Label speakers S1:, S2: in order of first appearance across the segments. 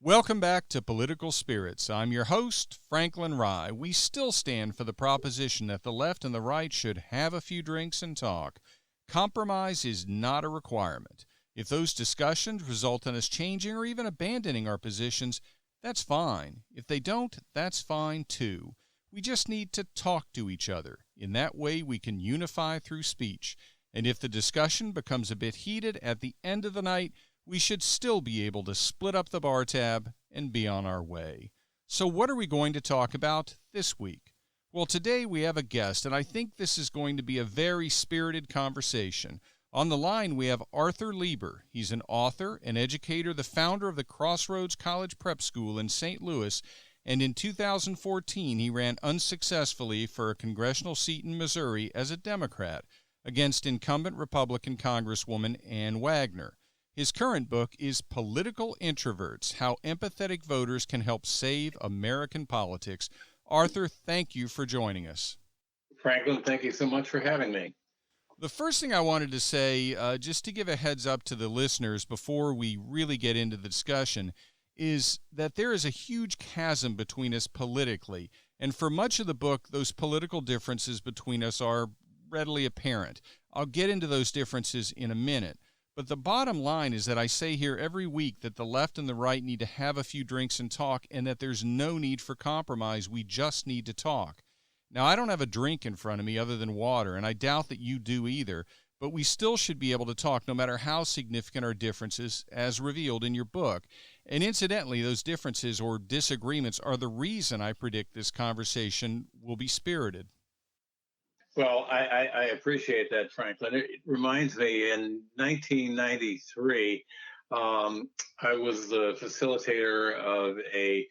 S1: Welcome back to Political Spirits. I'm your host, Franklin Rye. We still stand for the proposition that the left and the right should have a few drinks and talk. Compromise is not a requirement. If those discussions result in us changing or even abandoning our positions, that's fine. If they don't, that's fine too. We just need to talk to each other. In that way, we can unify through speech. And if the discussion becomes a bit heated at the end of the night, we should still be able to split up the bar tab and be on our way. So what are we going to talk about this week? Well, today we have a guest, and I think this is going to be a very spirited conversation. On the line, we have Arthur Lieber. He's an author, an educator, the founder of the Crossroads College Prep School in St. Louis, and in 2014 he ran unsuccessfully for a congressional seat in Missouri as a Democrat against incumbent Republican Congresswoman Ann Wagner. His current book is Political Introverts: How Empathetic Voters Can Help Save American Politics. Arthur, thank you for joining us.
S2: Franklin, thank you so much for having me.
S1: The first thing I wanted to say, just to give a heads up to the listeners before we really get into the discussion, is that there is a huge chasm between us politically. And for much of the book, those political differences between us are readily apparent. I'll get into those differences in a minute. But the bottom line is that I say here every week that the left and the right need to have a few drinks and talk, and that there's no need for compromise. We just need to talk. Now, I don't have a drink in front of me other than water, and I doubt that you do either, but we still should be able to talk no matter how significant our differences, as revealed in your book. And incidentally, those differences or disagreements are the reason I predict this conversation will be spirited.
S2: Well, I appreciate that, Franklin. It reminds me, in 1993, I was the facilitator of a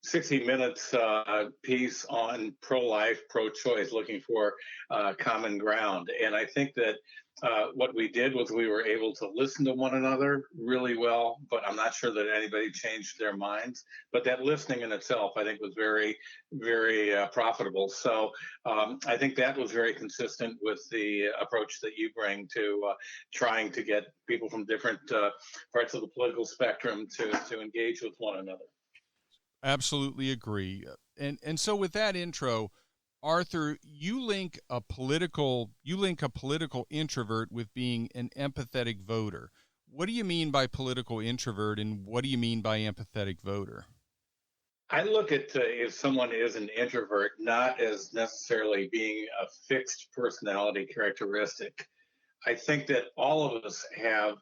S2: 60 Minutes piece on pro-life, pro-choice, looking for common ground. And I think that what we did was we were able to listen to one another really well, but I'm not sure that anybody changed their minds. But that listening in itself, I think, was very, very profitable. So I think that was very consistent with the approach that you bring to trying to get people from different parts of the political spectrum to engage with one another.
S1: Absolutely agree. And so with that intro, Arthur, you link a political introvert with being an empathetic voter. What do you mean by political introvert, and what do you mean by empathetic voter?
S2: I look at if someone is an introvert not as necessarily being a fixed personality characteristic. I think that all of us have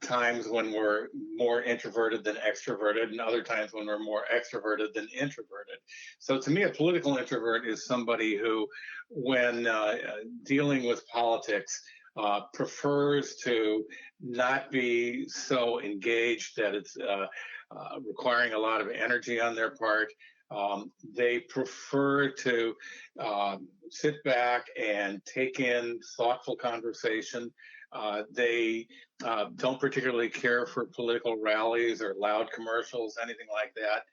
S2: times when we're more introverted than extroverted, and other times when we're more extroverted than introverted. So to me, a political introvert is somebody who, when dealing with politics, prefers to not be so engaged that it's requiring a lot of energy on their part. They prefer to sit back and take in thoughtful conversation. They don't particularly care for political rallies or loud commercials, anything like that.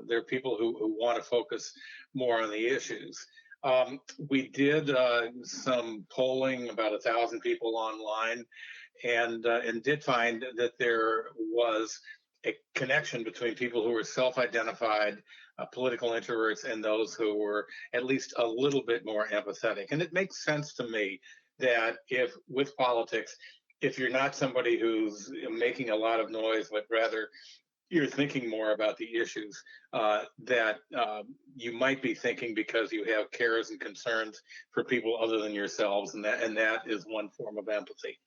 S2: They're people who want to focus more on the issues. We did some polling, about 1,000 people online, and did find that there was a connection between people who were self-identified political introverts and those who were at least a little bit more empathetic. And it makes sense to me that if with politics, if you're not somebody who's making a lot of noise, but rather you're thinking more about the issues, that you might be thinking because you have cares and concerns for people other than yourselves, and that is one form of empathy.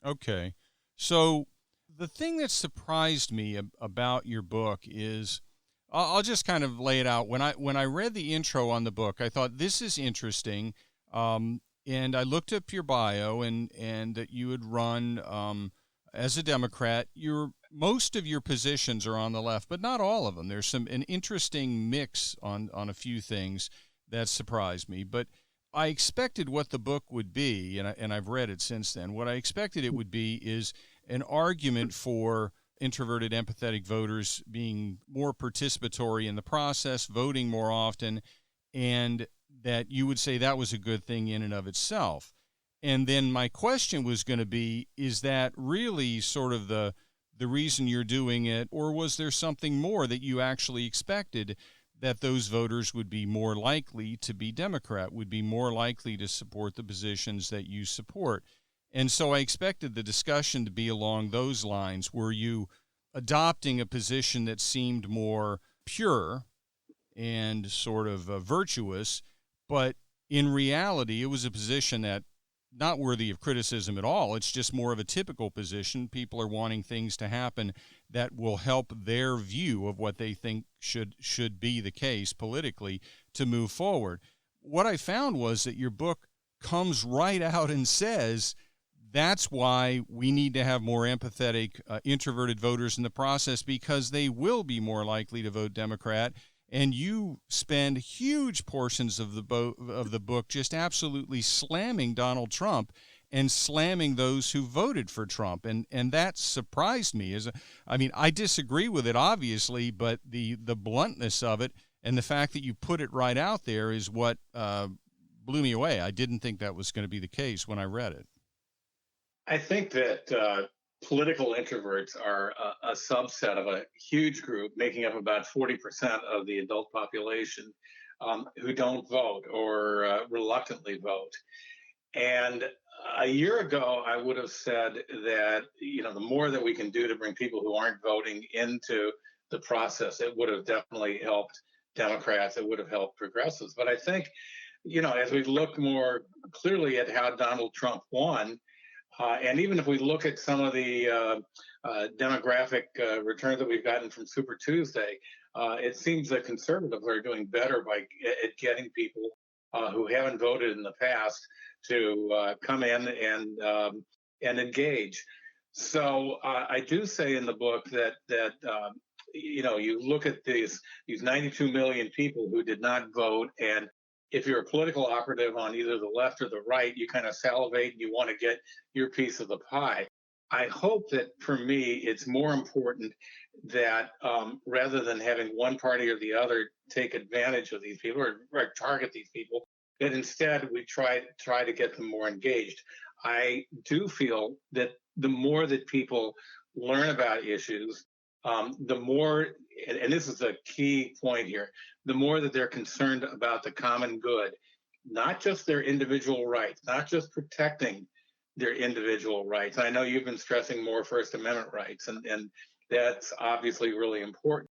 S1: Okay. So the thing that surprised me about your book is, I'll just kind of lay it out. When I read the intro on the book, I thought, this is interesting. And I looked up your bio, and that you had run as a Democrat. Most of your positions are on the left, but not all of them. There's an interesting mix on a few things that surprised me. But I expected what the book would be, and I've read it since then. What I expected it would be is an argument for introverted, empathetic voters being more participatory in the process, voting more often, and that you would say that was a good thing in and of itself. And then my question was going to be, is that really sort of the the reason you're doing it, or was there something more that you actually expected, that those voters would be more likely to be Democrat, would be more likely to support the positions that you support? And so I expected the discussion to be along those lines. Were you adopting a position that seemed more pure and sort of virtuous, but in reality, it was a position that not worthy of criticism at all. It's just more of a typical position. People are wanting things to happen that will help their view of what they think should be the case politically to move forward. What I found was that your book comes right out and says that's why we need to have more empathetic, introverted voters in the process, because they will be more likely to vote Democrat. And you spend huge portions of the book just absolutely slamming Donald Trump and slamming those who voted for Trump. And that surprised me. I disagree with it, obviously, but the bluntness of it and the fact that you put it right out there is what blew me away. I didn't think that was going to be the case when I read it.
S2: I think that political introverts are a subset of a huge group making up about 40% of the adult population who don't vote or reluctantly vote. And a year ago, I would have said that, the more that we can do to bring people who aren't voting into the process, it would have definitely helped Democrats. It would have helped progressives. But I think, as we look more clearly at how Donald Trump won, and even if we look at some of the demographic returns that we've gotten from Super Tuesday, it seems that conservatives are doing better at getting people who haven't voted in the past to come in and engage. So I do say in the book that you look at these 92 million people who did not vote, and if you're a political operative on either the left or the right, you kind of salivate and you want to get your piece of the pie. I hope that for me, it's more important that rather than having one party or the other take advantage of these people or target these people, that instead we try to get them more engaged. I do feel that the more that people learn about issues, the more, and this is a key point here, the more that they're concerned about the common good, not just their individual rights, not just protecting their individual rights. I know you've been stressing more First Amendment rights, and that's obviously really important.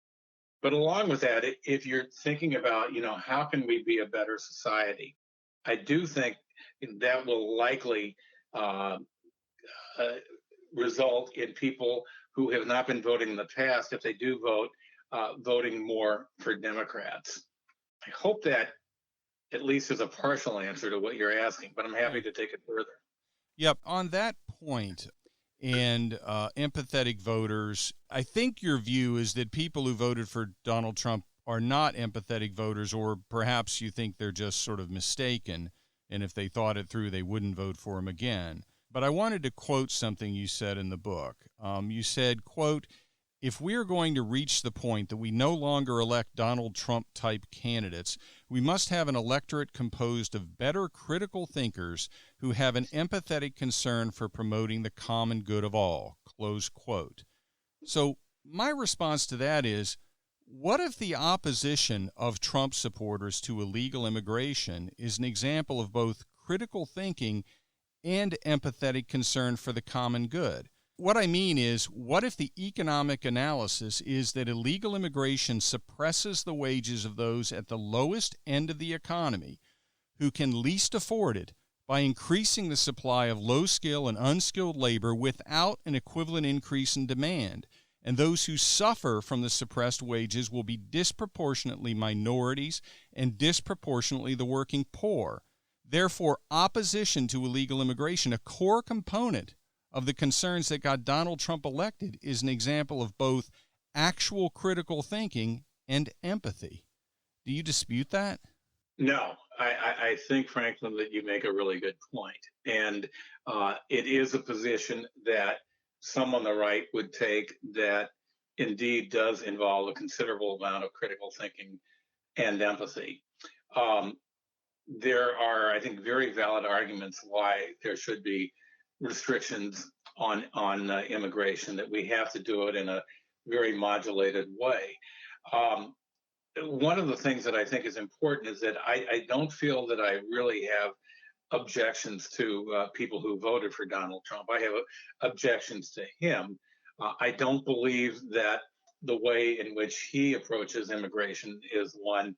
S2: But along with that, if you're thinking about, how can we be a better society, I do think that will likely result in people who have not been voting in the past, if they do vote, voting more for Democrats. I hope that at least is a partial answer to what you're asking, but I'm happy to take it further.
S1: Yep. On that point, and empathetic voters, I think your view is that people who voted for Donald Trump are not empathetic voters, or perhaps you think they're just sort of mistaken, and if they thought it through, they wouldn't vote for him again. But I wanted to quote something you said in the book. You said, quote, "If we are going to reach the point that we no longer elect Donald Trump-type candidates, we must have an electorate composed of better critical thinkers who have an empathetic concern for promoting the common good of all," close quote. So my response to that is, what if the opposition of Trump supporters to illegal immigration is an example of both critical thinking and empathetic concern for the common good? What I mean is, what if the economic analysis is that illegal immigration suppresses the wages of those at the lowest end of the economy who can least afford it by increasing the supply of low-skill and unskilled labor without an equivalent increase in demand, and those who suffer from the suppressed wages will be disproportionately minorities and disproportionately the working poor. Therefore, opposition to illegal immigration, a core component of the concerns that got Donald Trump elected, is an example of both actual critical thinking and empathy. Do you dispute that?
S2: No, I think, Franklin, that you make a really good point. And it is a position that some on the right would take that indeed does involve a considerable amount of critical thinking and empathy. There are, I think, very valid arguments why there should be restrictions on immigration, that we have to do it in a very modulated way. Um, One of the things that I think is important is that I don't feel that I really have objections to people who voted for Donald Trump. I have objections to him. I don't believe that the way in which he approaches immigration is one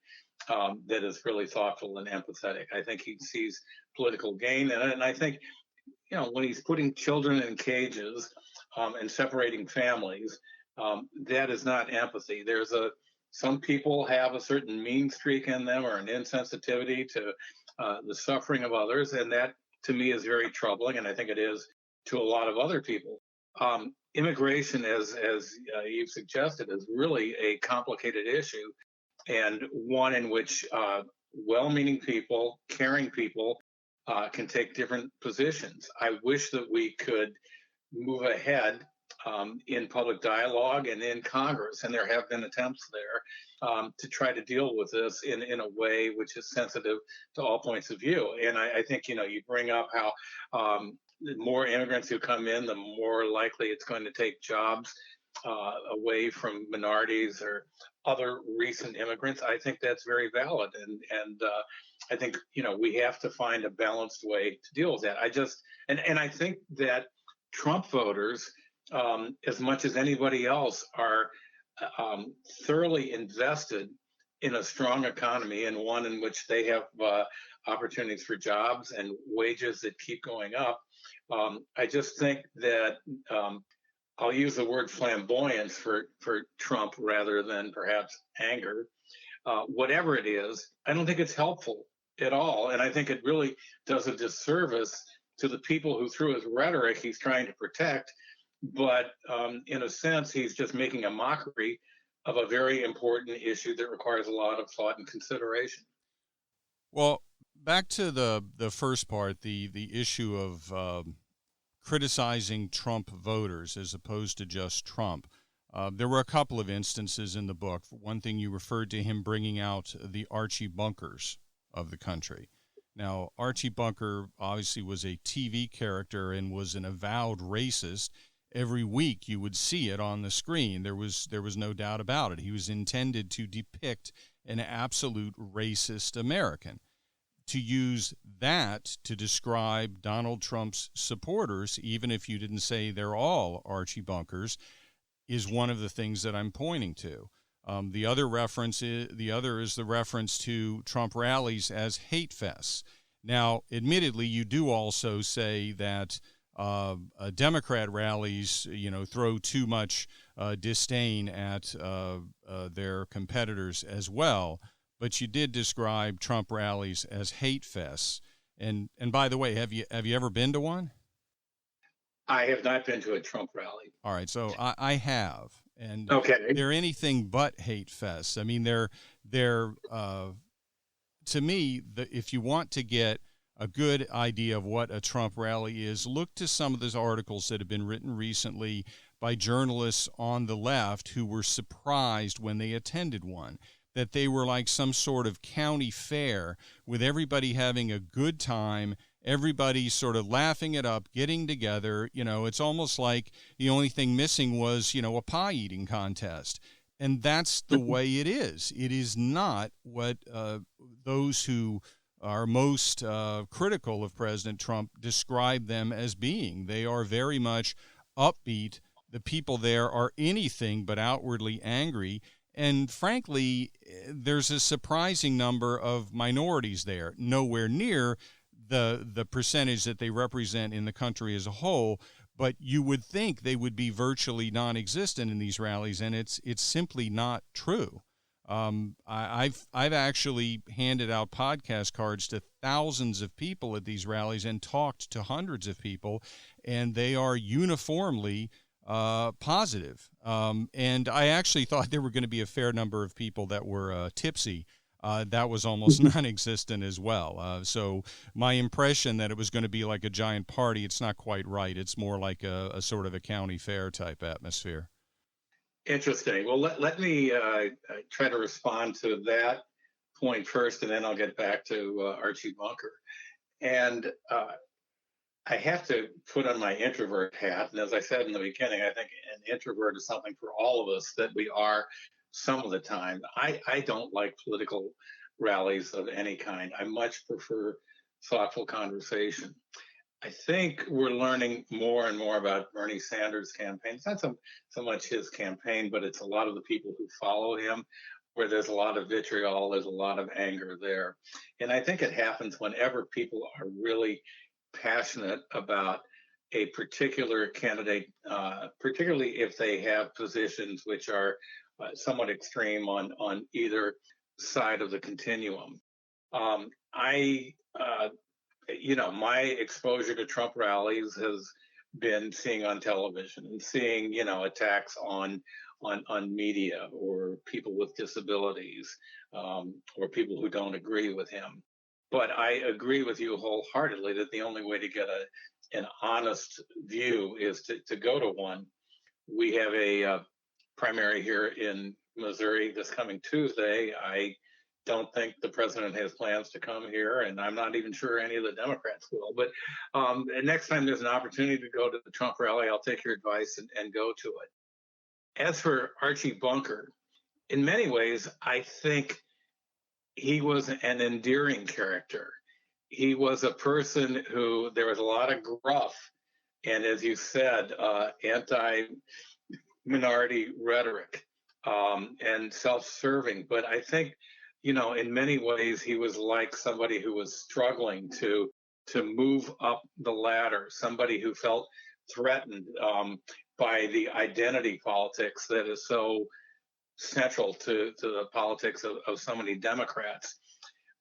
S2: that is really thoughtful and empathetic. I think he sees political gain in it, and I think when he's putting children in cages and separating families, that is not empathy. Some people have a certain mean streak in them or an insensitivity to the suffering of others, and that to me is very troubling, and I think it is to a lot of other people. Immigration, as you've suggested, is really a complicated issue, and one in which well-meaning people, caring people, can take different positions. I wish that we could move ahead in public dialogue and in Congress, and there have been attempts there to try to deal with this in a way which is sensitive to all points of view. And I think you bring up how the more immigrants who come in, the more likely it's going to take jobs away from minorities or other recent immigrants. I think that's very valid, and I think we have to find a balanced way to deal with that. And I think that Trump voters, as much as anybody else, are thoroughly invested in a strong economy and one in which they have opportunities for jobs and wages that keep going up. I just think that I'll use the word flamboyance for Trump rather than perhaps anger. Whatever it is, I don't think it's helpful at all. And I think it really does a disservice to the people who, through his rhetoric, he's trying to protect. But in a sense, he's just making a mockery of a very important issue that requires a lot of thought and consideration.
S1: Well, back to the first part, the issue of criticizing Trump voters as opposed to just Trump. There were a couple of instances in the book. One thing, you referred to him bringing out the Archie Bunkers of the country. Now, Archie Bunker obviously was a TV character and was an avowed racist. Every week you would see it on the screen. There was no doubt about it. He was intended to depict an absolute racist American. To use that to describe Donald Trump's supporters, even if you didn't say they're all Archie Bunkers, is one of the things that I'm pointing to. The other is the reference to Trump rallies as hate fests. Now, admittedly, you do also say that Democrat rallies, throw too much disdain at their competitors as well. But you did describe Trump rallies as hate fests. And by the way, have you ever been to one?
S2: I have not been to a Trump rally.
S1: All right, so I have, and
S2: okay,
S1: they're anything but hate fests. I mean, they're to me, if you want to get a good idea of what a Trump rally is, look to some of those articles that have been written recently by journalists on the left who were surprised when they attended one, that they were like some sort of county fair with everybody having a good time, everybody sort of laughing it up, getting together. It's almost like the only thing missing was, a pie eating contest. And that's the way it is. It is not what those who are most critical of President Trump describe them as being. They are very much upbeat. The people there are anything but outwardly angry. And frankly, there's a surprising number of minorities there, nowhere near the percentage that they represent in the country as a whole. But you would think they would be virtually non-existent in these rallies, and it's simply not true. I've actually handed out podcast cards to thousands of people at these rallies and talked to hundreds of people, and they are uniformly positive. And I actually thought there were going to be a fair number of people that were tipsy. That was almost non-existent as well. So my impression that it was going to be like a giant party, it's not quite right. It's more like a sort of a county fair type atmosphere.
S2: Interesting. Well, let me try to respond to that point first, and then I'll get back to Archie Bunker. And I have to put on my introvert hat. And as I said in the beginning, I think an introvert is something for all of us that we are some of the time. I don't like political rallies of any kind. I much prefer thoughtful conversation. I think we're learning more and more about Bernie Sanders' campaign. It's not so much his campaign, but it's a lot of the people who follow him, where there's a lot of vitriol, there's a lot of anger there. And I think it happens whenever people are really passionate about a particular candidate, particularly if they have positions which are somewhat extreme on either side of the continuum. I my exposure to Trump rallies has been seeing on television and seeing, attacks on media or people with disabilities, or people who don't agree with him. But I agree with you wholeheartedly that the only way to get an honest view is to go to one. We have a primary here in Missouri this coming Tuesday. I don't think the president has plans to come here, and I'm not even sure any of the Democrats will. But next time there's an opportunity to go to the Trump rally, I'll take your advice and go to it. As for Archie Bunker, in many ways, I think he was an endearing character. He was a person who there was a lot of gruff, and as you said, anti-minority rhetoric, and self-serving. But I think, in many ways, he was like somebody who was struggling to move up the ladder, somebody who felt threatened by the identity politics that is so central to the politics of so many Democrats.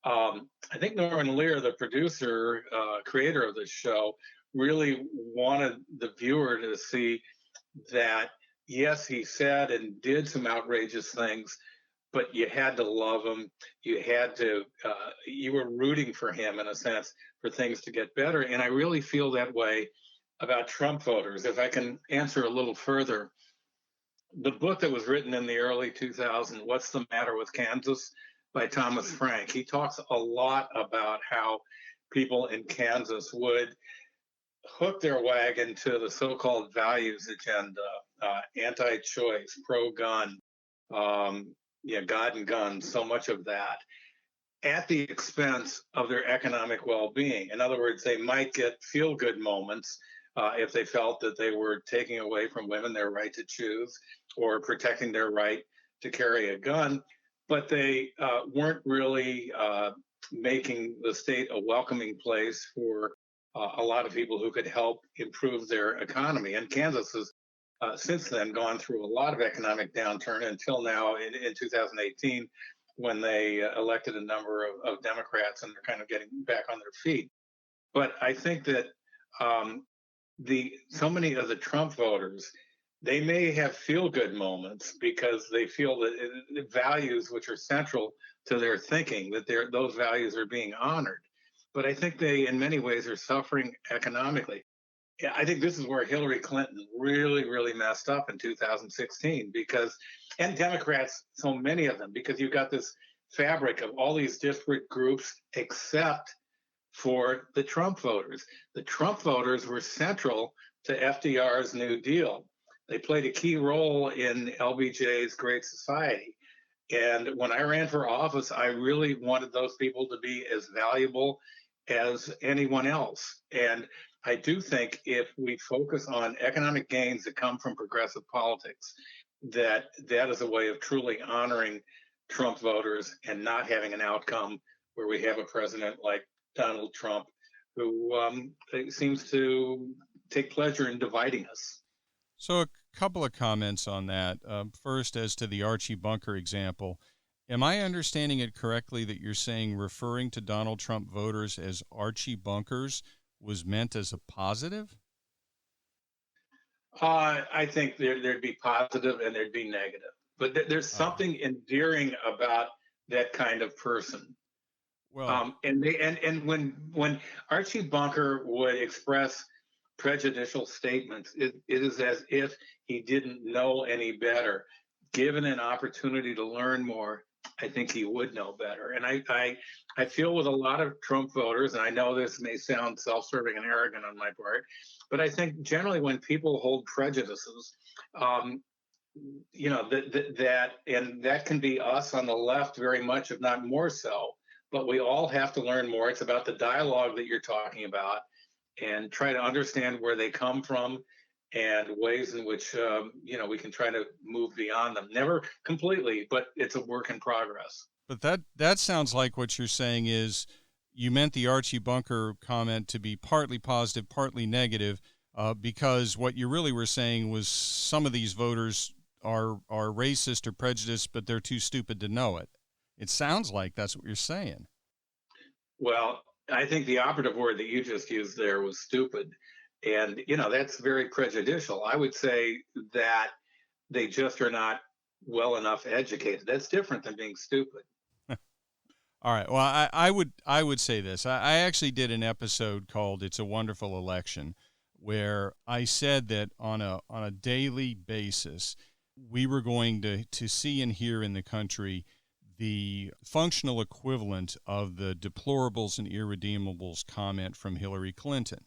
S2: I think Norman Lear, the producer, creator of this show, really wanted the viewer to see that, yes, he said and did some outrageous things, but you had to love him. You were rooting for him, in a sense, for things to get better. And I really feel that way about Trump voters. If I can answer a little further, the book that was written in the early 2000s, What's the Matter with Kansas, by Thomas Frank, he talks a lot about how people in Kansas would hook their wagon to the so-called values agenda, anti-choice, pro-gun, God and guns, so much of that, at the expense of their economic well-being. In other words, they might get feel-good moments if they felt that they were taking away from women their right to choose or protecting their right to carry a gun, but they weren't really making the state a welcoming place for a lot of people who could help improve their economy. And Kansas has since then gone through a lot of economic downturn until now in 2018, when they elected a number of Democrats and they're kind of getting back on their feet. But I think that so many of the Trump voters, they may have feel-good moments because they feel that values which are central to their thinking, that those values are being honored. But I think they, in many ways, are suffering economically. I think this is where Hillary Clinton really, really messed up in 2016 and Democrats, so many of them, because you've got this fabric of all these disparate groups except for the Trump voters. The Trump voters were central to FDR's New Deal. They played a key role in LBJ's Great Society. And when I ran for office, I really wanted those people to be as valuable as anyone else. And I do think if we focus on economic gains that come from progressive politics, that is a way of truly honoring Trump voters and not having an outcome where we have a president like Donald Trump who seems to take pleasure in dividing us.
S1: So a couple of comments on that. First, as to the Archie Bunker example, am I understanding it correctly that you're saying referring to Donald Trump voters as Archie Bunkers was meant as a positive?
S2: I think there'd be positive and there'd be negative. But there's something endearing about that kind of person.
S1: Well,
S2: and when Archie Bunker would express prejudicial statements, it is as if he didn't know any better. Given an opportunity to learn more, I think he would know better. And I feel with a lot of Trump voters, and I know this may sound self-serving and arrogant on my part, but I think generally when people hold prejudices, um, and that can be us on the left very much, if not more so. But we all have to learn more. It's about the dialogue that you're talking about, and try to understand where they come from and ways in which we can try to move beyond them. Never completely, but it's a work in progress.
S1: But that sounds like what you're saying is you meant the Archie Bunker comment to be partly positive, partly negative, because what you really were saying was some of these voters are racist or prejudiced, but they're too stupid to know it. It sounds like that's what you're saying.
S2: Well, I think the operative word that you just used there was stupid. And, that's very prejudicial. I would say that they just are not well enough educated. That's different than being stupid.
S1: All right. Well, I would say this. I actually did an episode called "It's a Wonderful Election," where I said that on a daily basis, we were going to see and hear in the country the functional equivalent of the deplorables and irredeemables comment from Hillary Clinton.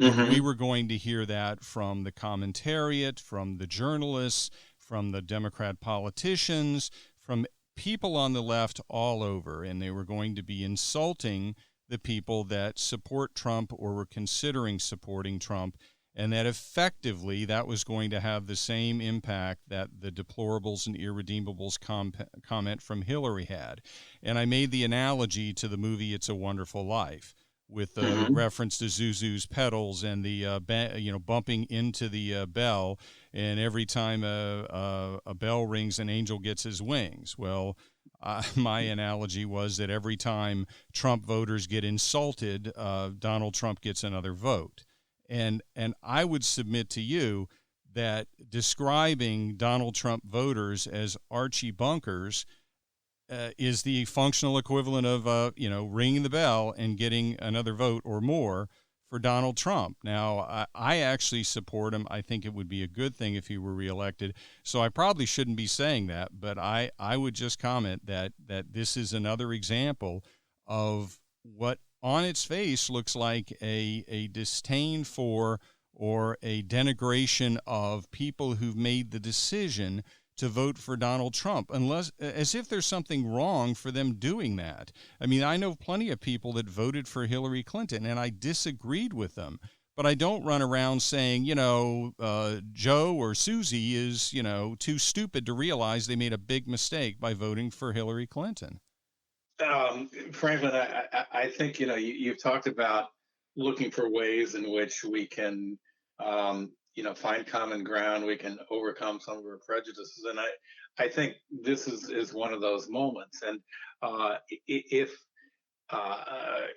S1: And we were going to hear that from the commentariat, from the journalists, from the Democrat politicians, from people on the left all over. And they were going to be insulting the people that support Trump or were considering supporting Trump, and that effectively that was going to have the same impact that the deplorables and irredeemables comment from Hillary had. And I made the analogy to the movie It's a Wonderful Life, with the reference to Zuzu's pedals and the bumping into the bell, and every time a bell rings, an angel gets his wings. Well, my analogy was that every time Trump voters get insulted, Donald Trump gets another vote. And I would submit to you that describing Donald Trump voters as Archie Bunkers is the functional equivalent of ringing the bell and getting another vote or more for Donald Trump. Now, I actually support him. I think it would be a good thing if he were reelected. So I probably shouldn't be saying that, but I would just comment that this is another example of what on its face looks like a disdain for or a denigration of people who've made the decision to vote for Donald Trump, unless as if there's something wrong for them doing that. I mean, I know plenty of people that voted for Hillary Clinton, and I disagreed with them. But I don't run around saying, Joe or Susie is, too stupid to realize they made a big mistake by voting for Hillary Clinton.
S2: Franklin, I think you've talked about looking for ways in which we can find common ground. We can overcome some of our prejudices, and I think this is one of those moments. And if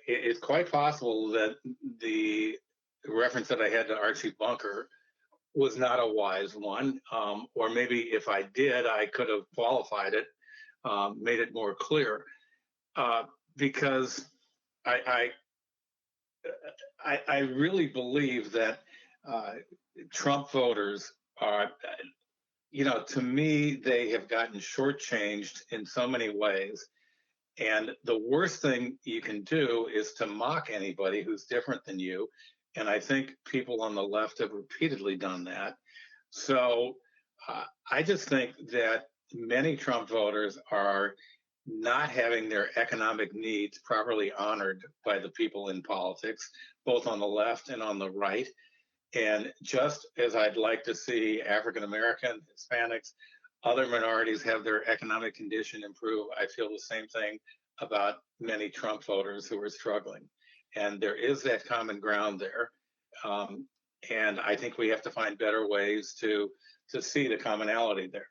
S2: it's quite possible that the reference that I had to Archie Bunker was not a wise one, or maybe if I did, I could have qualified it, made it more clear. Because I really believe that Trump voters are, to me, they have gotten shortchanged in so many ways. And the worst thing you can do is to mock anybody who's different than you. And I think people on the left have repeatedly done that. So I just think that many Trump voters are not having their economic needs properly honored by the people in politics, both on the left and on the right. And just as I'd like to see African American, Hispanics, other minorities have their economic condition improve, I feel the same thing about many Trump voters who are struggling. And there is that common ground there. And I think we have to find better ways to see the commonality there.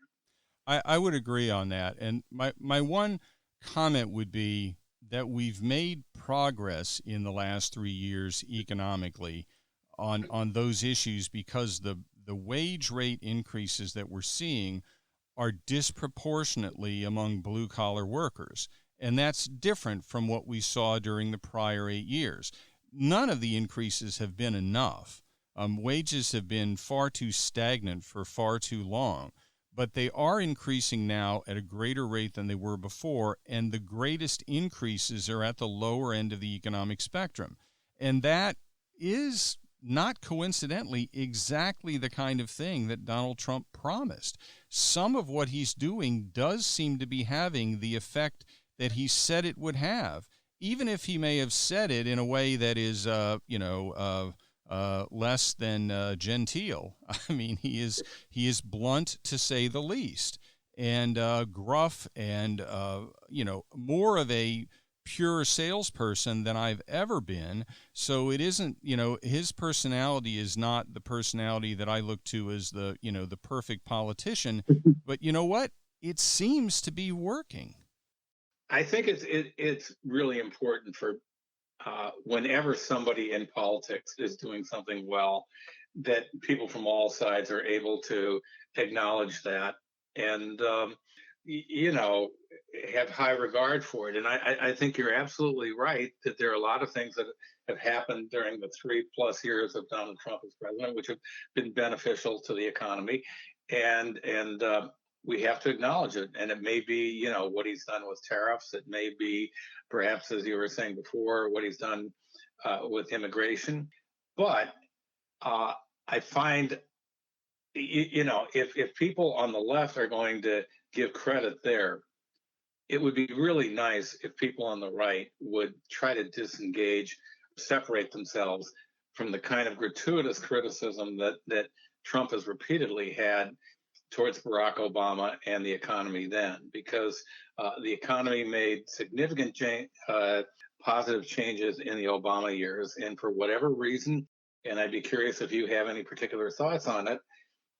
S1: I would agree on that. And my one comment would be that we've made progress in the last 3 years economically on those issues, because the wage rate increases that we're seeing are disproportionately among blue-collar workers. And that's different from what we saw during the prior 8 years. None of the increases have been enough. Wages have been far too stagnant for far too long. but they are increasing now at a greater rate than they were before, and the greatest increases are at the lower end of the economic spectrum. And that is not coincidentally exactly the kind of thing that Donald Trump promised. Some of what he's doing does seem to be having the effect that he said it would have, even if he may have said it in a way that is, less than genteel. I mean, he is blunt to say the least, and gruff, and more of a pure salesperson than I've ever been. So it isn't, his personality is not the personality that I look to as the perfect politician. But you know what? It seems to be working.
S2: I think it's really important for whenever somebody in politics is doing something well, that people from all sides are able to acknowledge that and you know have high regard for it. And I think you're absolutely right that there are a lot of things that have happened during the 3+ years of Donald Trump as president, which have been beneficial to the economy, and we have to acknowledge it. And it may be, what he's done with tariffs. It may be, perhaps, as you were saying before, what he's done with immigration. But I find, if people on the left are going to give credit there, it would be really nice if people on the right would try to disengage, separate themselves from the kind of gratuitous criticism that Trump has repeatedly had towards Barack Obama and the economy then, because the economy made significant positive changes in the Obama years. And for whatever reason, and I'd be curious if you have any particular thoughts on it,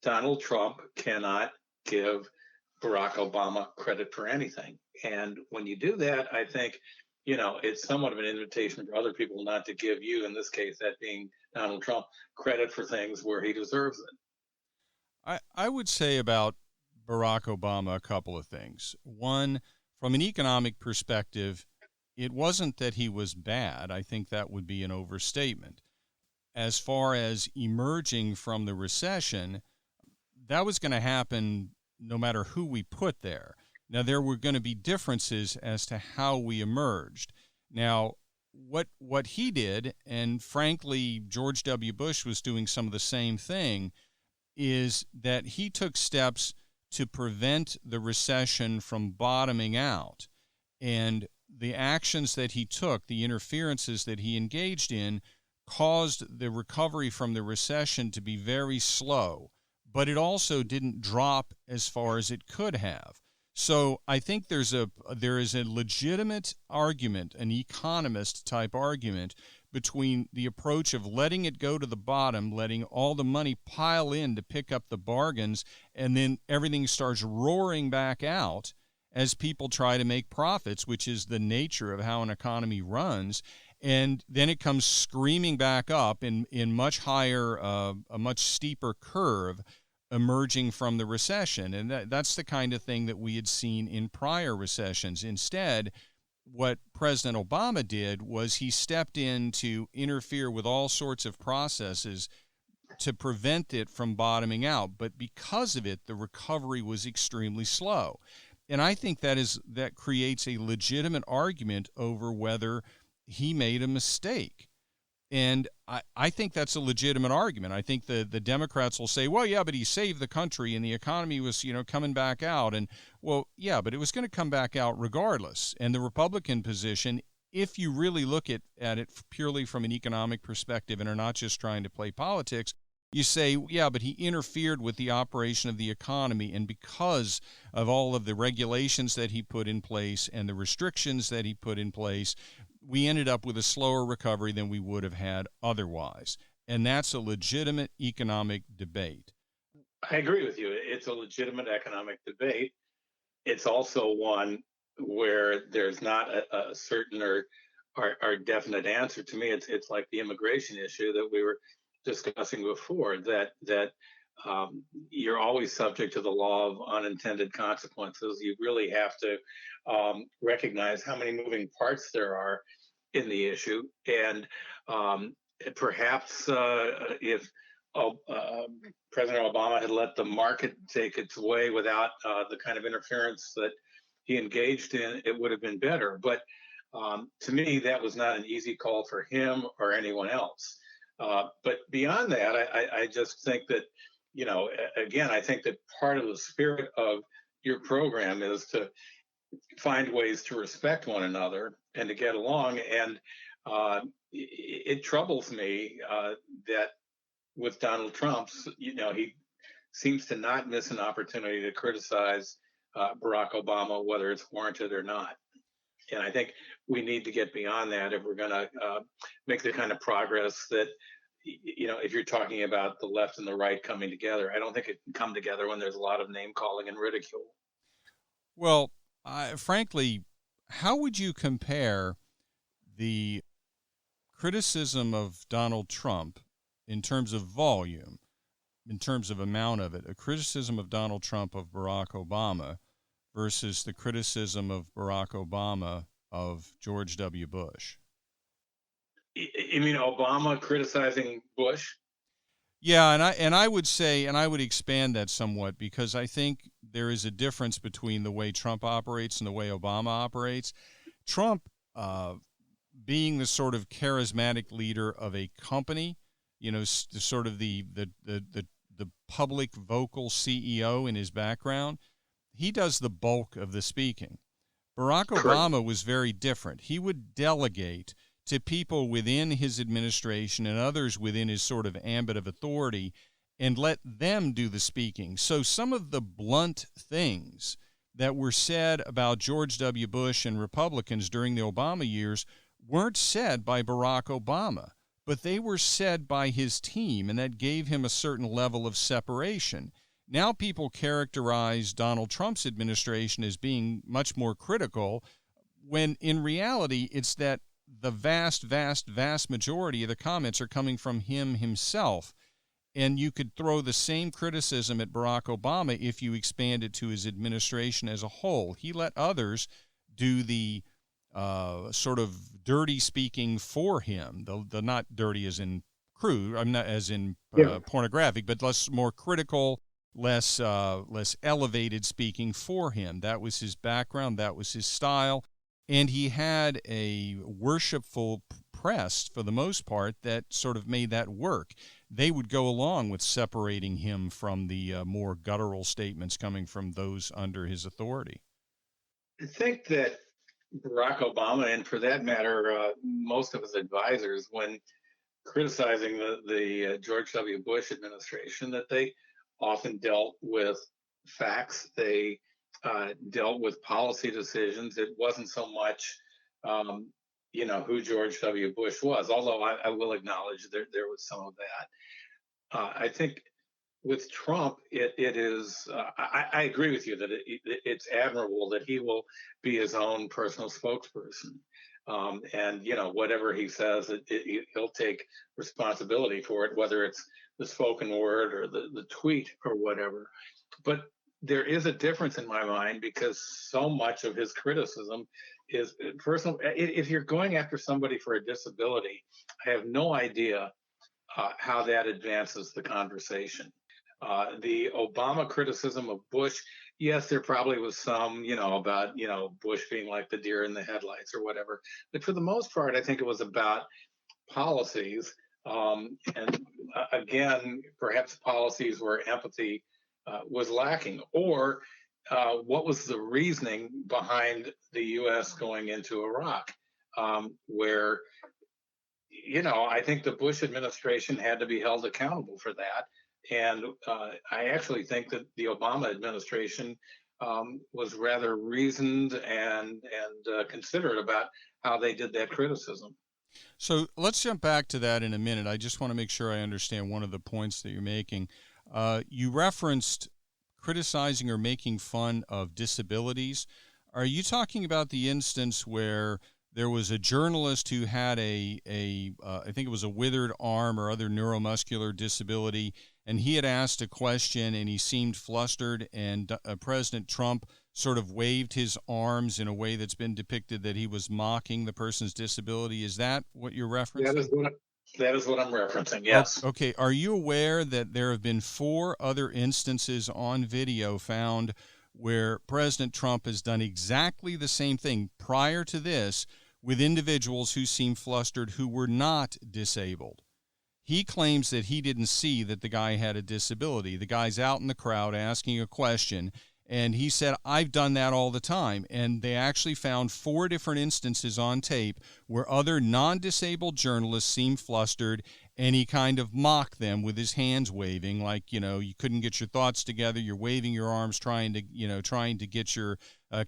S2: Donald Trump cannot give Barack Obama credit for anything. And when you do that, I think, it's somewhat of an invitation for other people not to give you, in this case, that being Donald Trump, credit for things where he deserves it.
S1: I would say about Barack Obama a couple of things. One, from an economic perspective, it wasn't that he was bad. I think that would be an overstatement. As far as emerging from the recession, that was going to happen no matter who we put there. Now, there were going to be differences as to how we emerged. Now, what he did, and frankly, George W. Bush was doing some of the same thing, is that he took steps to prevent the recession from bottoming out. And the actions that he took, the interferences that he engaged in, caused the recovery from the recession to be very slow. But it also didn't drop as far as it could have. So I think there is a legitimate argument, an economist type argument, between the approach of letting it go to the bottom, letting all the money pile in to pick up the bargains, and then everything starts roaring back out as people try to make profits, which is the nature of how an economy runs. And then it comes screaming back up in much higher, a much steeper curve emerging from the recession. And that's the kind of thing that we had seen in prior recessions. Instead, what President Obama did was he stepped in to interfere with all sorts of processes to prevent it from bottoming out. But because of it, the recovery was extremely slow. And I think that creates a legitimate argument over whether he made a mistake. And I think that's a legitimate argument. I think the Democrats will say, well, yeah, but he saved the country and the economy was, coming back out. And, well, yeah, but it was going to come back out regardless. And the Republican position, if you really look at it purely from an economic perspective and are not just trying to play politics, you say, yeah, but he interfered with the operation of the economy. And because of all of the regulations that he put in place and the restrictions that he put in place, we ended up with a slower recovery than we would have had otherwise. And that's a legitimate economic debate.
S2: I agree with you. It's a legitimate economic debate. It's also one where there's not a certain or definite answer. To me, it's like the immigration issue that we were discussing before, that you're always subject to the law of unintended consequences. You really have to recognize how many moving parts there are in the issue. And perhaps if President Obama had let the market take its way without the kind of interference that he engaged in, it would have been better. But to me, that was not an easy call for him or anyone else. But beyond that, I just think that, again, I think that part of the spirit of your program is to find ways to respect one another and to get along. And it troubles me that with Donald Trump's, he seems to not miss an opportunity to criticize Barack Obama, whether it's warranted or not. And I think we need to get beyond that if we're going to make the kind of progress that, if you're talking about the left and the right coming together, I don't think it can come together when there's a lot of name calling and ridicule.
S1: Well, frankly, how would you compare the criticism of Donald Trump in terms of volume, in terms of amount of it, a criticism of Donald Trump of Barack Obama versus the criticism of Barack Obama of George W. Bush?
S2: You mean Obama criticizing Bush?
S1: Yeah, and I would say, and I would expand that somewhat, because I think there is a difference between the way Trump operates and the way Obama operates. Trump, being the sort of charismatic leader of a company, sort of the public vocal CEO in his background, he does the bulk of the speaking. Barack Obama was very different. He would delegate to people within his administration and others within his sort of ambit of authority and let them do the speaking. So some of the blunt things that were said about George W. Bush and Republicans during the Obama years weren't said by Barack Obama, but they were said by his team, and that gave him a certain level of separation. Now people characterize Donald Trump's administration as being much more critical, when in reality it's that the vast, vast, vast majority of the comments are coming from him himself. And you could throw the same criticism at Barack Obama if you expand it to his administration as a whole. He let others do the sort of dirty speaking for him, the not dirty as in crude, I'm not as in pornographic, but more critical, less elevated speaking for him. That was his background. That was his style. And he had a worshipful press, for the most part, that sort of made that work. They would go along with separating him from the more guttural statements coming from those under his authority.
S2: I think that Barack Obama, and for that matter, most of his advisors, when criticizing the George W. Bush administration, that they often dealt with facts. They dealt with policy decisions. It wasn't so much, who George W. Bush was, although I will acknowledge there was some of that. I think with Trump, it is, I agree with you that it's admirable that he will be his own personal spokesperson. And, whatever he says, he'll take responsibility for it, whether it's the spoken word or the tweet or whatever. But there is a difference in my mind, because so much of his criticism is personal. If you're going after somebody for a disability, I have no idea how that advances the conversation. The Obama criticism of Bush, yes, there probably was some, about, Bush being like the deer in the headlights or whatever. But for the most part, I think it was about policies. And again, perhaps policies where empathy was lacking, or what was the reasoning behind the U.S. going into Iraq, where, I think the Bush administration had to be held accountable for that. And I actually think that the Obama administration was rather reasoned and considerate about how they did that criticism.
S1: So let's jump back to that in a minute. I just want to make sure I understand one of the points that you're making. You referenced criticizing or making fun of disabilities. Are you talking about the instance where there was a journalist who had I think it was a withered arm or other neuromuscular disability, and he had asked a question and he seemed flustered, and President Trump sort of waved his arms in a way that's been depicted that he was mocking the person's disability? Is that what you're referencing?
S2: That is what I'm referencing. Yes.
S1: Okay. Are you aware that there have been 4 other instances on video found where President Trump has done exactly the same thing prior to this with individuals who seem flustered who were not disabled? He claims that he didn't see that the guy had a disability. The guy's out in the crowd asking a question, and he said, I've done that all the time. And they actually found 4 different instances on tape where other non-disabled journalists seemed flustered, and he kind of mocked them with his hands waving, like, you couldn't get your thoughts together. You're waving your arms trying to get your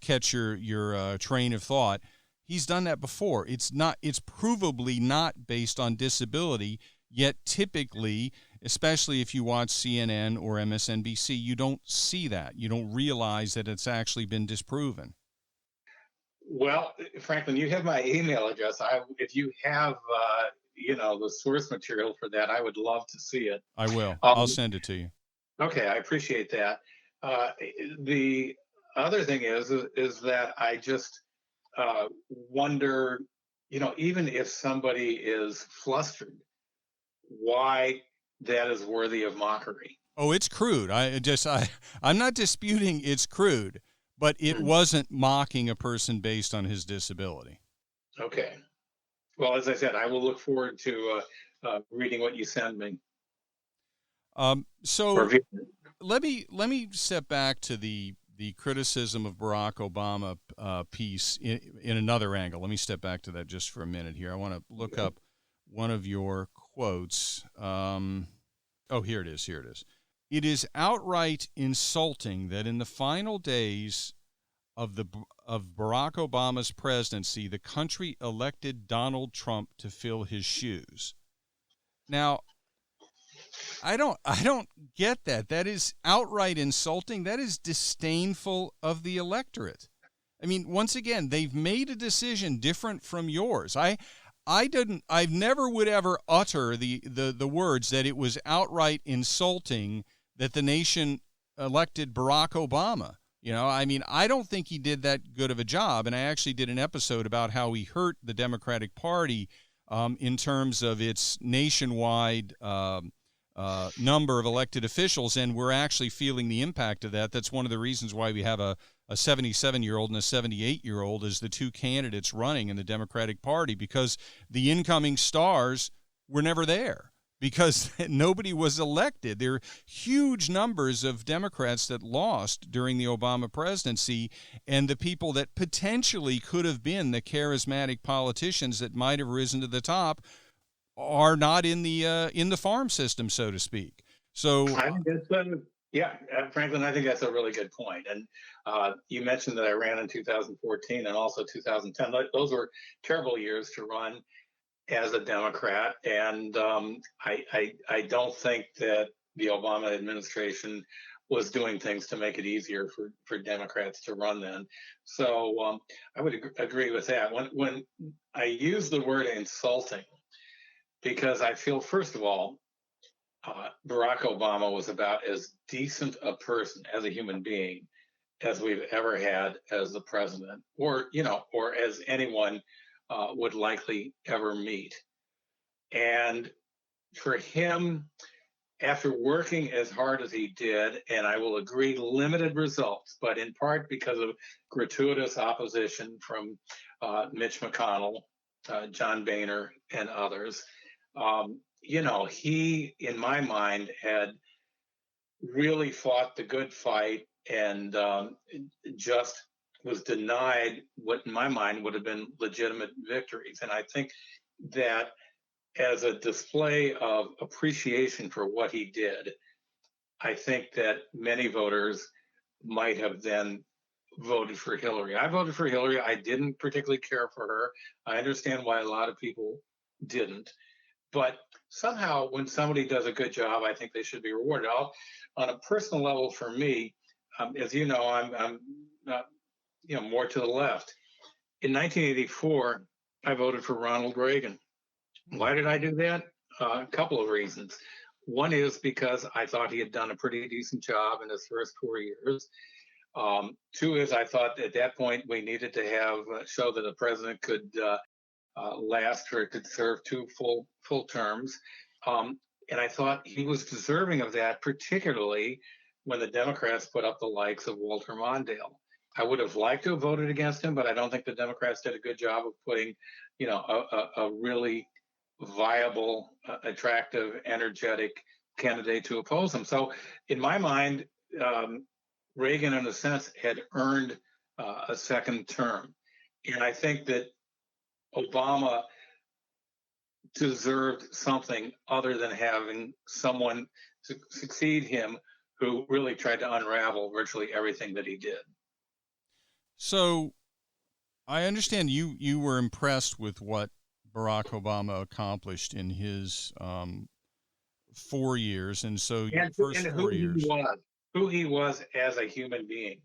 S1: catch your train of thought. He's done that before. It's provably not based on disability. Yet typically, especially if you watch CNN or MSNBC, you don't see that. You don't realize that it's actually been disproven.
S2: Well, Franklin, you have my email address. If you have, the source material for that, I would love to see it.
S1: I will. I'll send it to you.
S2: Okay, I appreciate that. The other thing is that I just wonder, even if somebody is flustered, why that is worthy of mockery.
S1: Oh, it's crude. I'm not disputing it's crude, but it wasn't mocking a person based on his disability.
S2: Okay. Well, as I said, I will look forward to reading what you send me.
S1: So let me step back to the criticism of Barack Obama piece in another angle. Let me step back to that just for a minute here. I want to look up one of your quotes. Here it is. It is outright insulting that in the final days of Barack Obama's presidency, the country elected Donald Trump to fill his shoes. Now, I don't get that. That is outright insulting. That is disdainful of the electorate. I mean, once again, they've made a decision different from yours. I never would ever utter the words that it was outright insulting that the nation elected Barack Obama. I don't think he did that good of a job. And I actually did an episode about how he hurt the Democratic Party in terms of its nationwide number of elected officials, and we're actually feeling the impact of that. That's one of the reasons why we have a 77-year-old and a 78-year-old as the 2 candidates running in the Democratic Party, because the incoming stars were never there because nobody was elected. There are huge numbers of Democrats that lost during the Obama presidency, and the people that potentially could have been the charismatic politicians that might have risen to the top are not in the farm system, so to speak. So
S2: I think that's Franklin, I think that's a really good point. And you mentioned that I ran in 2014 and also 2010. Those were terrible years to run as a Democrat, and I don't think that the Obama administration was doing things to make it easier for Democrats to run then. So I would agree with that. When I use the word insulting, because I feel, first of all, Barack Obama was about as decent a person as a human being as we've ever had as the president, or as anyone would likely ever meet. And for him, after working as hard as he did, and I will agree, limited results, but in part because of gratuitous opposition from Mitch McConnell, John Boehner, and others, he, in my mind, had really fought the good fight and just was denied what, in my mind, would have been legitimate victories. And I think that as a display of appreciation for what he did, I think that many voters might have then voted for Hillary. I voted for Hillary. I didn't particularly care for her. I understand why a lot of people didn't. But somehow, when somebody does a good job, I think they should be rewarded. On a personal level, for me, as you know, I'm more to the left. In 1984, I voted for Ronald Reagan. Why did I do that? A couple of reasons. One is because I thought he had done a pretty decent job in his first 4 years. 2 is I thought at that point we needed to show that the president could last or could serve two full terms. And I thought he was deserving of that, particularly when the Democrats put up the likes of Walter Mondale. I would have liked to have voted against him, but I don't think the Democrats did a good job of putting, a really viable, attractive, energetic candidate to oppose him. So, in my mind, Reagan, in a sense, had earned a second term, and I think that Obama deserved something other than having someone to succeed him who really tried to unravel virtually everything that he did.
S1: So I understand you were impressed with what Barack Obama accomplished in his 4 years, and so
S2: And,
S1: first
S2: and
S1: 4 years.
S2: who he was as a human being.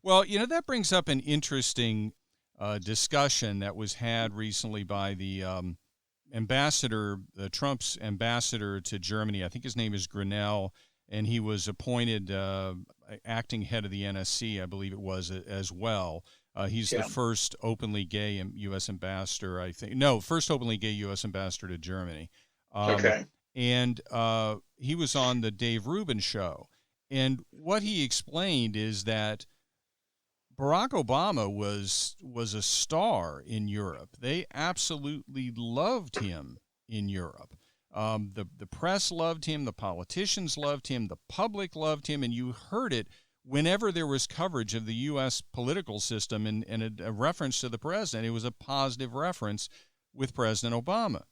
S1: Well, that brings up an interesting discussion that was had recently by the ambassador, Trump's ambassador to Germany. I think his name is Grinnell, and he was appointed acting head of the NSC, I believe it was, as well. He's the first openly gay U.S. ambassador, I think. No, first openly gay U.S. ambassador to Germany.
S2: Okay.
S1: And he was on the Dave Rubin show. And what he explained is that Barack Obama was a star in Europe. They absolutely loved him in Europe. The press loved him, the politicians loved him, the public loved him, and you heard it whenever there was coverage of the U.S. political system and a reference to the president. It was a positive reference with President Obama.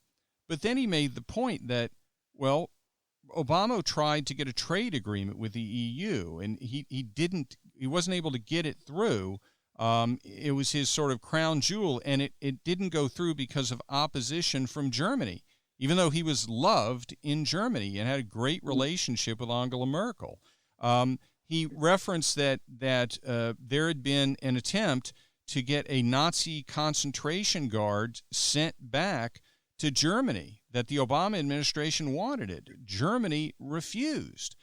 S1: But then he made the point that, well, Obama tried to get a trade agreement with the EU, and he wasn't able to get it through. It was his sort of crown jewel, and it didn't go through because of opposition from Germany, even though he was loved in Germany and had a great relationship with Angela Merkel. He referenced that there had been an attempt to get a Nazi concentration guard sent back to Germany, that the Obama administration wanted it. Germany refused.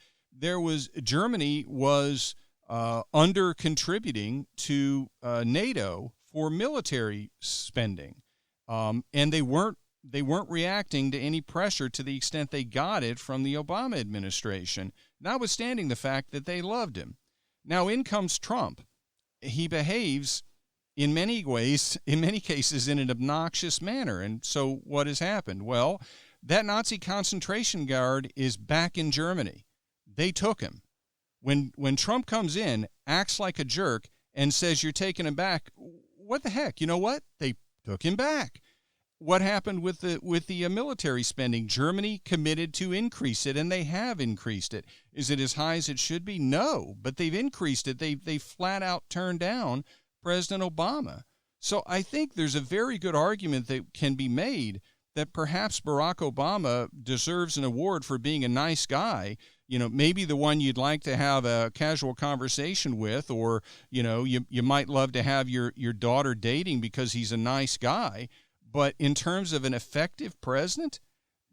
S1: Germany was under contributing to NATO for military spending, and they weren't reacting to any pressure to the extent they got it from the Obama administration, notwithstanding the fact that they loved him. Now in comes Trump. He behaves in many ways, in many cases, in an obnoxious manner. And so what has happened? Well, that Nazi concentration guard is back in Germany. They took him. When Trump comes in, acts like a jerk, and says you're taking him back, what the heck? You know what? They took him back. What happened with the military spending? Germany committed to increase it, and they have increased it. Is it as high as it should be? No, but they've increased it. They flat out turned down President Obama. So I think there's a very good argument that can be made that perhaps Barack Obama deserves an award for being a nice guy, maybe the one you'd like to have a casual conversation with, or, you might love to have your daughter dating because he's a nice guy. But in terms of an effective president,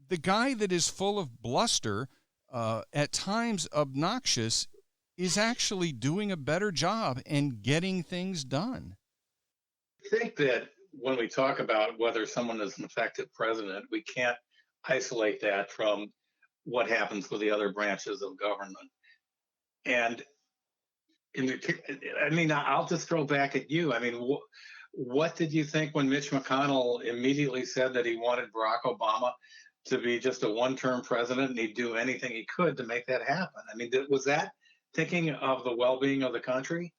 S1: the guy that is full of bluster, at times obnoxious, is actually doing a better job and getting things done.
S2: I think that when we talk about whether someone is an effective president, we can't isolate that from what happens with the other branches of government. And I'll just throw back at you. What did you think when Mitch McConnell immediately said that he wanted Barack Obama to be just a one-term president and he'd do anything he could to make that happen? Was that thinking of the well-being of the country?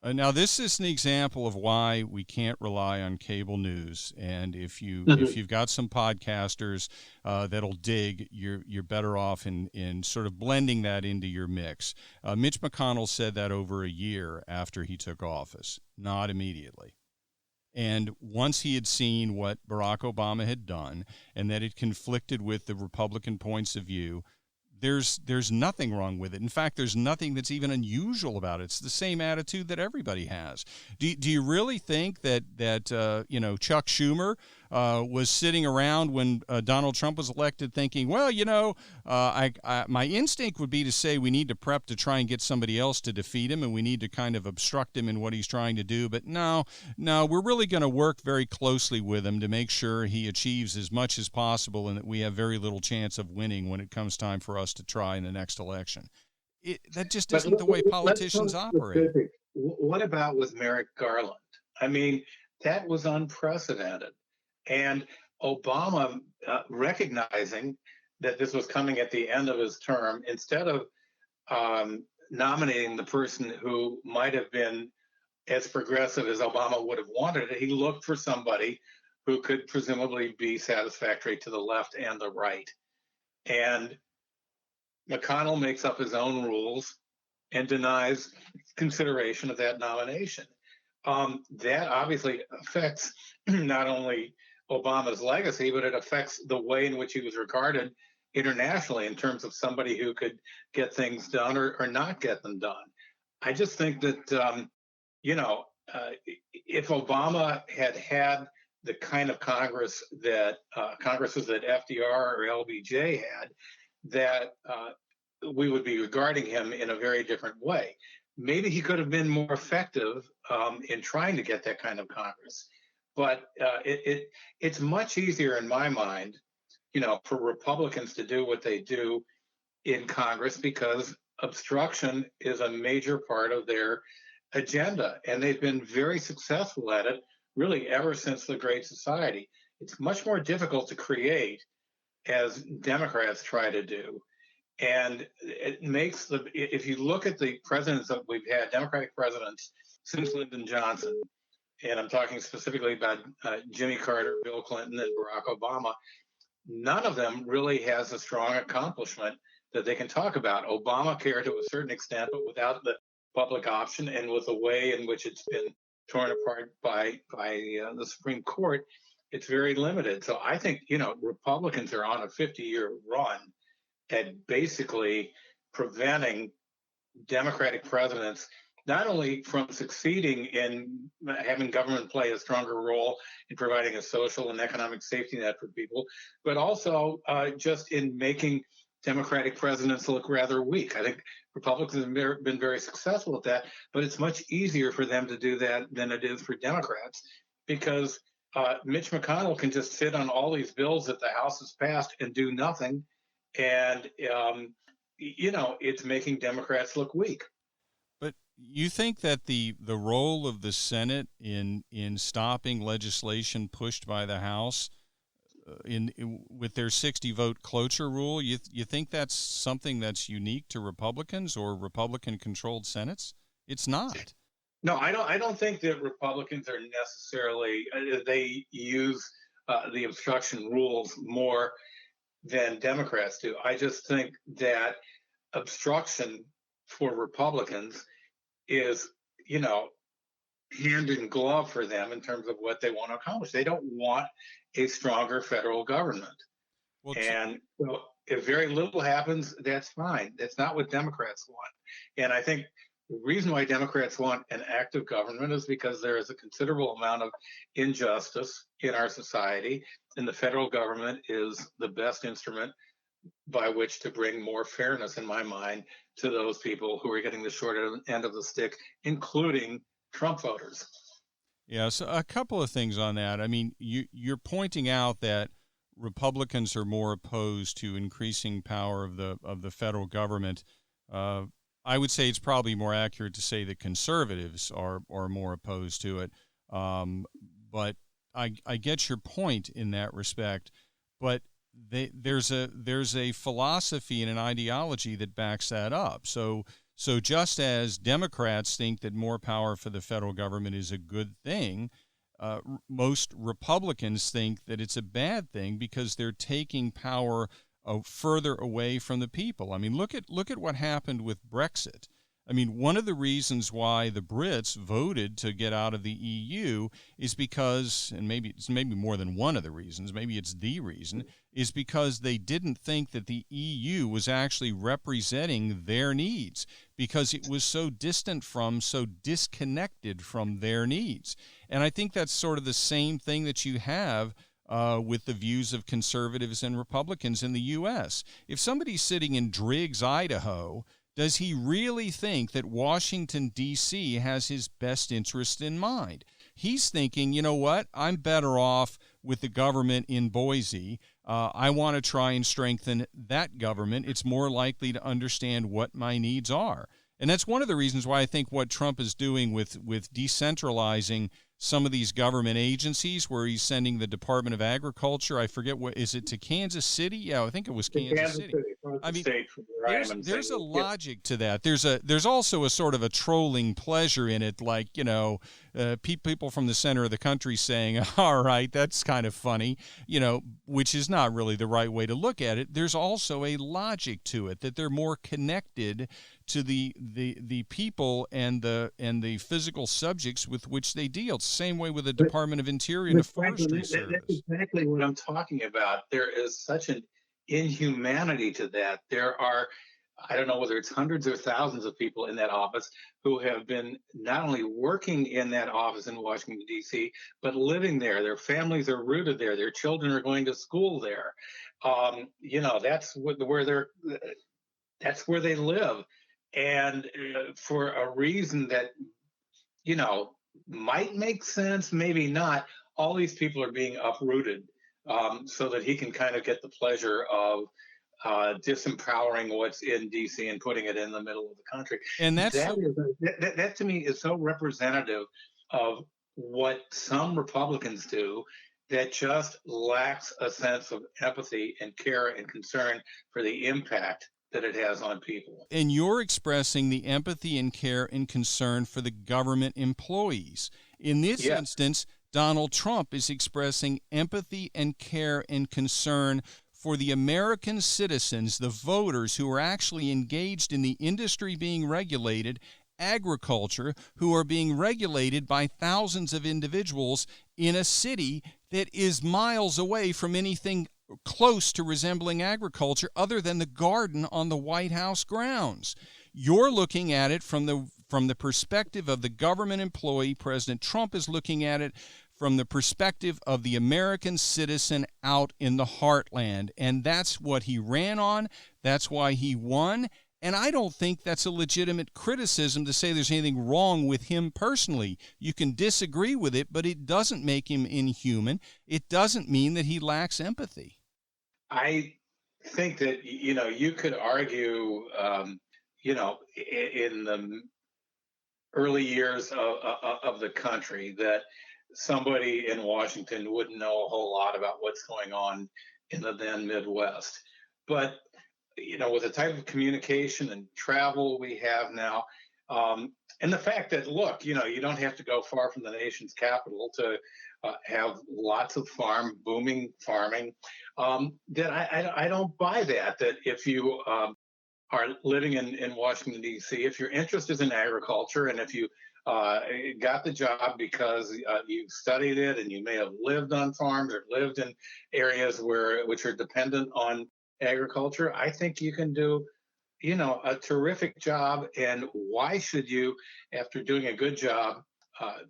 S1: Now, this is an example of why we can't rely on cable news. And if you've got some podcasters that'll dig, you're better off in sort of blending that into your mix. Mitch McConnell said that over a year after he took office, not immediately. And once he had seen what Barack Obama had done and that it conflicted with the Republican points of view, there's nothing wrong with it. In fact, there's nothing that's even unusual about it. It's the same attitude that everybody has. Do you really think that Chuck Schumer was sitting around when Donald Trump was elected thinking, well, my instinct would be to say we need to prep to try and get somebody else to defeat him, and we need to kind of obstruct him in what he's trying to do. But no, we're really going to work very closely with him to make sure he achieves as much as possible and that we have very little chance of winning when it comes time for us to try in the next election. That just isn't the way politicians operate.
S2: What about with Merrick Garland? I mean, that was unprecedented. And Obama, recognizing that this was coming at the end of his term, instead of nominating the person who might have been as progressive as Obama would have wanted it, he looked for somebody who could presumably be satisfactory to the left and the right. And McConnell makes up his own rules and denies consideration of that nomination. That obviously affects not only Obama's legacy, but it affects the way in which he was regarded internationally in terms of somebody who could get things done or not get them done. I just think that, if Obama had the kind of Congress that Congresses that FDR or LBJ had, that we would be regarding him in a very different way. Maybe he could have been more effective in trying to get that kind of Congress. But it's much easier in my mind, for Republicans to do what they do in Congress because obstruction is a major part of their agenda. And they've been very successful at it, really, ever since the Great Society. It's much more difficult to create, as Democrats try to do. And it makes if you look at the presidents that we've had, Democratic presidents since Lyndon Johnson, and I'm talking specifically about Jimmy Carter, Bill Clinton, and Barack Obama, none of them really has a strong accomplishment that they can talk about. Obamacare to a certain extent, but without the public option and with the way in which it's been torn apart by the Supreme Court, it's very limited. So I think, Republicans are on a 50-year run at basically preventing Democratic presidents not only from succeeding in having government play a stronger role in providing a social and economic safety net for people, but also just in making Democratic presidents look rather weak. I think Republicans have been very successful at that, but it's much easier for them to do that than it is for Democrats because Mitch McConnell can just sit on all these bills that the House has passed and do nothing. And, it's making Democrats look weak.
S1: But you think that the role of the Senate in stopping legislation pushed by the House with their 60-vote cloture rule, you think that's something that's unique to Republicans or Republican-controlled Senates? It's not.
S2: No, I don't think that Republicans are necessarily they use the obstruction rules more than Democrats do. I just think that obstruction for Republicans is, hand in glove for them in terms of what they want to accomplish. They don't want a stronger federal government. Well, and if very little happens, that's fine. That's not what Democrats want. And I think the reason why Democrats want an active government is because there is a considerable amount of injustice in our society, and the federal government is the best instrument by which to bring more fairness, in my mind, to those people who are getting the short end of the stick, including Trump voters.
S1: Yeah, so a couple of things on that. I mean, you're pointing out that Republicans are more opposed to increasing power of the federal government. I would say it's probably more accurate to say that conservatives are more opposed to it. But I get your point in that respect. But there's a philosophy and an ideology that backs that up. So just as Democrats think that more power for the federal government is a good thing, most Republicans think that it's a bad thing because they're taking power further away from the people. I mean, look at what happened with Brexit. I mean, one of the reasons why the Brits voted to get out of the EU is because, and maybe it's more than one of the reasons, maybe it's the reason, is because they didn't think that the EU was actually representing their needs because it was so disconnected from their needs. And I think that's sort of the same thing that you have with the views of conservatives and Republicans in the U.S. If somebody's sitting in Driggs, Idaho, does he really think that Washington, D.C. has his best interest in mind? He's thinking, you know what, I'm better off with the government in Boise. I want to try and strengthen that government. It's more likely to understand what my needs are. And that's one of the reasons why I think what Trump is doing with decentralizing some of these government agencies, where he's sending the Department of Agriculture, I forget, what is it, to Kansas City? Yeah, I think it was Kansas City. I mean, there's a logic to that. There's also a sort of a trolling pleasure in it, like, you know, people from the center of the country saying, all right, that's kind of funny, you know, which is not really the right way to look at it. There's also a logic to it, that they're more connected to the people and the physical subjects with which they deal. It's the same way with the Department of Interior and the Forestry Service.
S2: That's exactly what I'm talking about. There is such an inhumanity to that. There are, I don't know whether it's hundreds or thousands of people in that office who have been not only working in that office in Washington, D.C., but living there. Their families are rooted there. Their children are going to school there. You know, that's where they live. And for a reason that, you know, might make sense, maybe not, all these people are being uprooted so that he can kind of get the pleasure of disempowering what's in D.C. and putting it in the middle of the country.
S1: And that
S2: to me is so representative of what some Republicans do, that just lacks a sense of empathy and care and concern for the impact that it has on people.
S1: And you're expressing the empathy and care and concern for the government employees. In this instance, Donald Trump is expressing empathy and care and concern for the American citizens, the voters who are actually engaged in the industry being regulated, agriculture, who are being regulated by thousands of individuals in a city that is miles away from anything close to resembling agriculture other than the garden on the White House grounds. You're looking at it from the perspective of the government employee. President Trump is looking at it from the perspective of the American citizen out in the heartland. And that's what he ran on. That's why he won. And I don't think that's a legitimate criticism to say there's anything wrong with him personally. You can disagree with it, but it doesn't make him inhuman. It doesn't mean that he lacks empathy.
S2: I think that, you know, you could argue, you know, in the early years of the country that somebody in Washington wouldn't know a whole lot about what's going on in the then Midwest. But, you know, with the type of communication and travel we have now, and the fact that, look, you know, you don't have to go far from the nation's capital to have lots of booming farming, that I don't buy that if you are living in Washington, D.C., if your interest is in agriculture, and if you got the job because you studied it and you may have lived on farms or lived in areas which are dependent on agriculture, I think you can do, you know, a terrific job. And why should you, after doing a good job,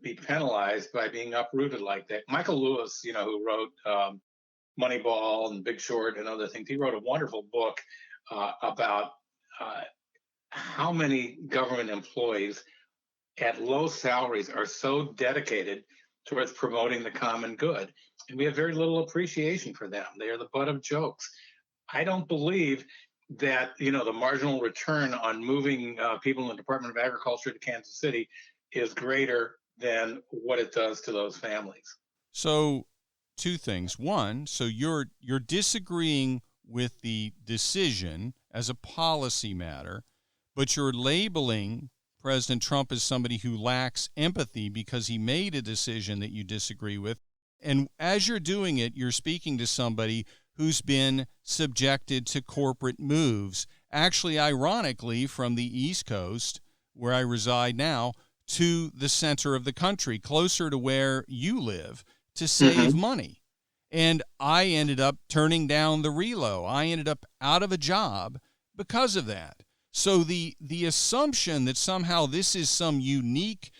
S2: be penalized by being uprooted like that? Michael Lewis, you know, who wrote Moneyball and Big Short and other things, he wrote a wonderful book about how many government employees at low salaries are so dedicated towards promoting the common good. And we have very little appreciation for them. They are the butt of jokes. I don't believe that, you know, the marginal return on moving people in the Department of Agriculture to Kansas City is greater than what it does to those families.
S1: So, two things. One, so you're disagreeing with the decision as a policy matter, but you're labeling President Trump as somebody who lacks empathy because he made a decision that you disagree with. And as you're doing it, you're speaking to somebody who's been subjected to corporate moves, actually, ironically, from the East Coast, where I reside now, to the center of the country, closer to where you live, to save money. And I ended up turning down the relo. I ended up out of a job because of that. So the assumption that somehow this is some unique